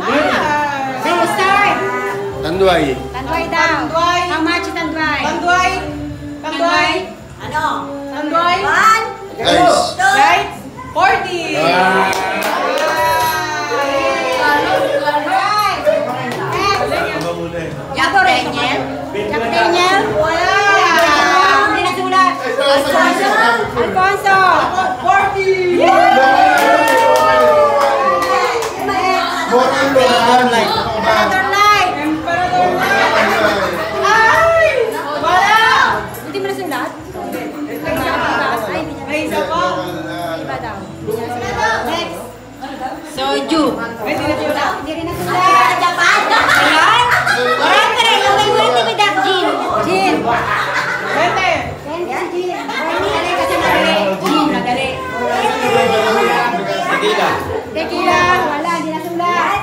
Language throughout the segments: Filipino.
Say start. Tanduay. Tanduay daw. Tanduay. How much is tanduay? Tanduay. Tanduay. Ano? Tanduay. 1, Guys. 2, Right? 40. Jack Daniel. Jack Daniel? Wala. Hindi nasulat. Alfonso. 40. Northern Light. Emperador Light. Ay! Wala. Hindi mo nasulat? Ay, hindi niya. May isa pa. Iba daw. Next. Soju. Ay, hindi na sila. Hindi rin nasulat. Japan. Ayan. Ayan ka rin. Yung may word with that, Jean. Jean. 20. Yan, Jean. Dali kasi madali. Jean, madali. Tequila. Tequila. Wala, hindi nasulat.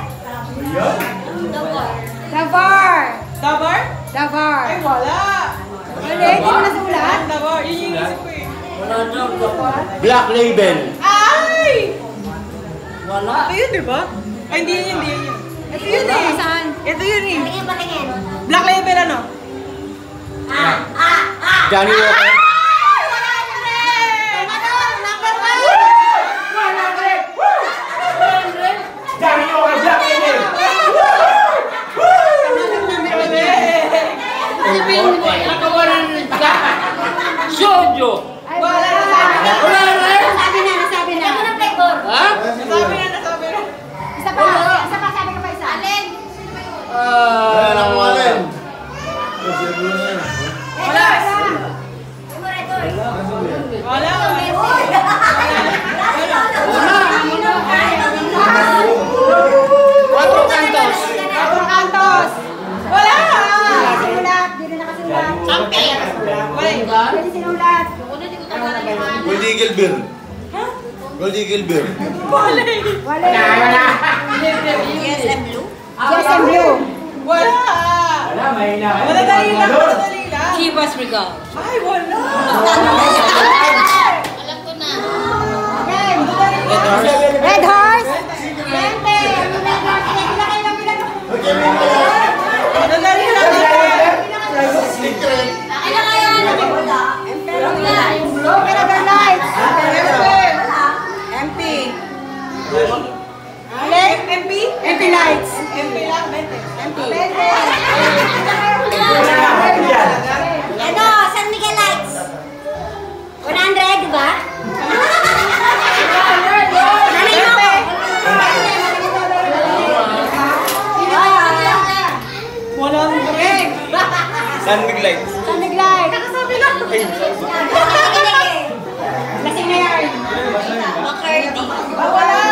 Double. Davar. Dabar? Davar. Ay, wala. Wala, hindi mo nasulat. Dabar. Yun yung isip ko eh. Black Label. Ay! Wala. Ito yun, di ba? Ay, hindi yun, hindi yun. Ito yun eh. Saan? Ito yun eh. Patingin, patingin. Black Label ano? Johnny Walker. Sojo! Wala na Nasabi na, nasabi na. Ito ng flavor. Ha? Nasabi na, nasabi na. Isa pa, sabi ka pa isa. Alin? Wala na kung alin. Wala. Emperador. Wala. Quatro Cantos! Quatro Cantos. Wala. Sinulat, di rin nakasulat. Champion. Wala. Pwede sinulat. Gold Eagle Beer. Gold Eagle Beer. Wala. Wala. Yes, and blue. Yes, and blue. Wala. Madadali lang, madadali lang. Chivas Regal. Ay, wala. Alam ko na. Game. Red Horse. Red Horse. Sente. Madadali lang. Secret. Akin na kaya. Wala. Emperador Lights. MP. Alin? MP? MP Lights. MP lang, 20. MP. Ano? San Miguel Lights. 100, di ba? Nanay mo ko. Wala ang break. San Miguel Lights. San Miguel Lights. Lasing na yan. Bacardi. Wala.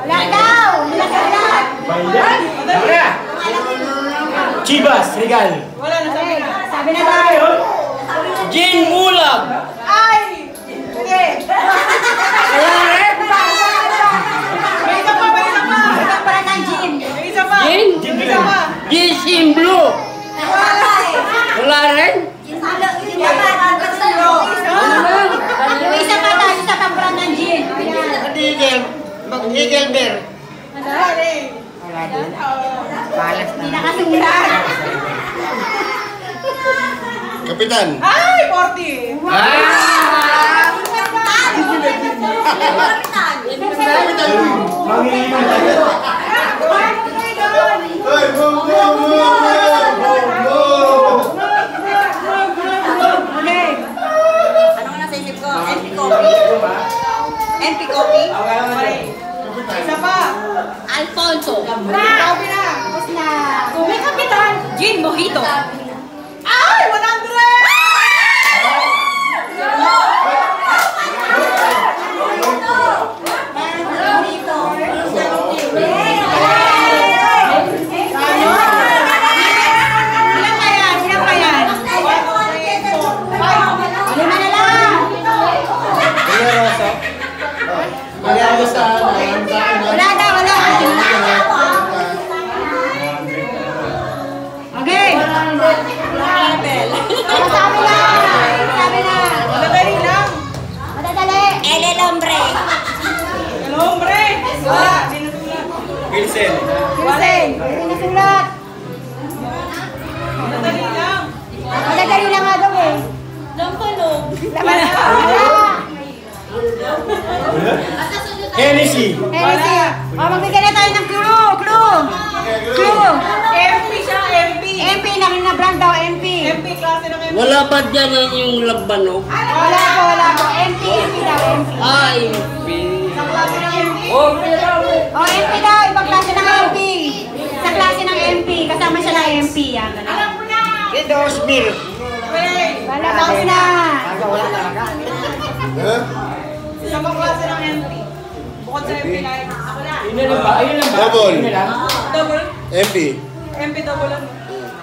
Wala daw. Hindi nasulat. Chivas Regal. Wala, nasabi na. Sabi na tayo. Gin Mulag. Ay! Hindi. May isa pa, may isa pa. Para ng gin. May isa pa. Gin? May isa pa. Gin Blue. Wala. Wala rin? Yung isa pa tayo sa pang-brand ng gin. Ayan. Eagle Beer. Wala rin. Hindi nakasulat. Kapitan. Ay, 40. Hey, go, go, go, go, go. Okay. Ano nga nasa isip ko? MP Coffee. MP Coffee. Okay. Isa pa. Alfonso. Sabi na. Tapos na. May kapitan. Gin Mojito. Ay, 100! Ilan pa yan? Ilan pa yan? Lima na lang. Wala na, wala. Okay. Laman na. Hennessy. Hennessy. Magbigay na tayo ng clue. Clue. MP siya, MP. MP na brand daw, MP. MP, klase ng MP. Wala ba dyan yung labanog? Wala po. MP daw, MP. Ay, Sa klase ng MP. Oh, MP daw, ibang klase ng MP. Sa klase ng MP, kasama siya ng MP. Yan. Kidos beer. Wait. Wala na. Ha? Sa mga klase ng MP. Bukod sa MP na ako na. Double. Double. MP. MP double ano?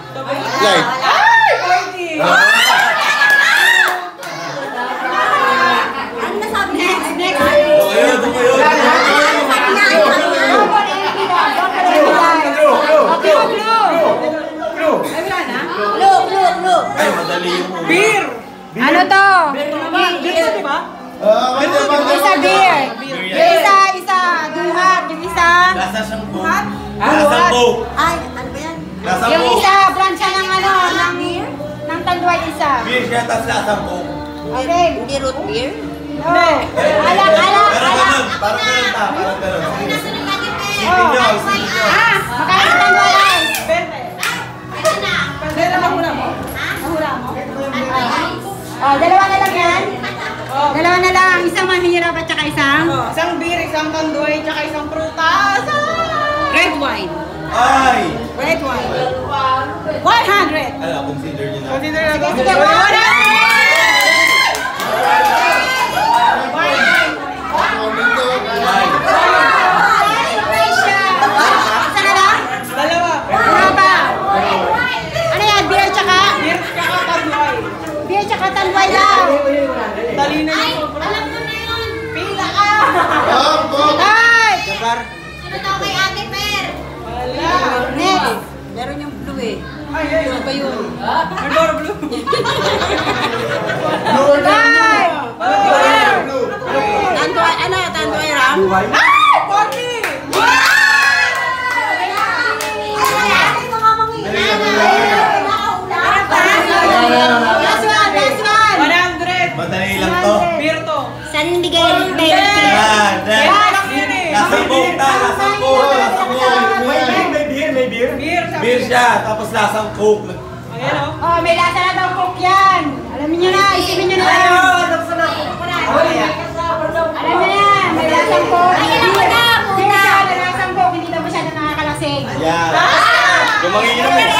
Double. Light. Ay! 40! Ano nasabi niya? Next. Ayun, tumayo. Double MP daw. Double MP daw. Okay, clue. Ay, wala na? Look. Ay, madali yung Beer! Ano to? Beer to, di ba? Isa beer. Isa duhat. Yung isa. Lasa siyang coke. Hat? Lasa coke. Ay, ano ba yan? Lasa Yung coke. isa, brand siya ng ng Tanduay isa. Beer siya, tapos lasa coke. Okay. Hindi root beer? No. Alak. Parang ganun ta, parang ganun. Oh. Magkano Tanduay ice? 20. Pwede na mahula mo? Oh, dalawa na lang yan. Dalawa na lang. Isang mahirap at saka isang. Isang beer, isang tanduay, tsaka isang prutas. Red wine. Ay! Red wine. 100. Ala, consider nyo na. Consider na to. Sige, 100. Isa na lang? Dalawa. Ano ba? Ano yan? Beer tsaka? Beer, tsaka tanduay. Beer tsaka Tanduay lang. Dali na yung Alam mo na yun. pila ka. Ay! Wala. Next. Meron yung blue eh. Ay. Ano ba yun? May door blue. Ay! Tanduay, ano? Tanduay ram? Ay! 40! Last one. 100. Madali lang to. Beer to. San Miguel Yan, yan. Lang yun eh. Lasa coke ta, lasa coke, lasa coke. Beer. Beer siya, tapos lasang coke. Ayan o. Oh, may lasa na daw coke yan. Alam niyo na, isipin niyo na yan. Alam niyo yan, may lasang coke. Beer siya, may lasang coke, hindi daw masyado nakakalasing. Yan. Yung manginginom eh.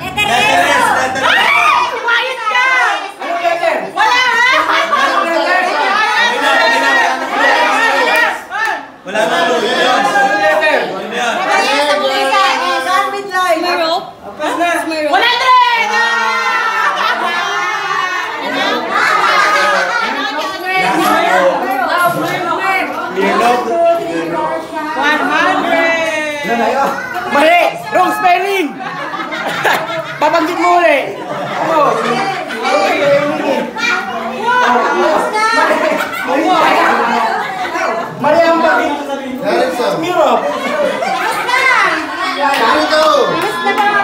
Letteres, letteres. Lumayos ka! Wala ha? Wala na, yun yun. Yun yun. Lumayos ang isa. Smirnoff? Smirnoff. 100! Mali! Wrong spelling! Pabanggit mo ulit! Mali ang bagay. Yan, sir. Mirror! Tapos na! Ano to? Tapos na ba?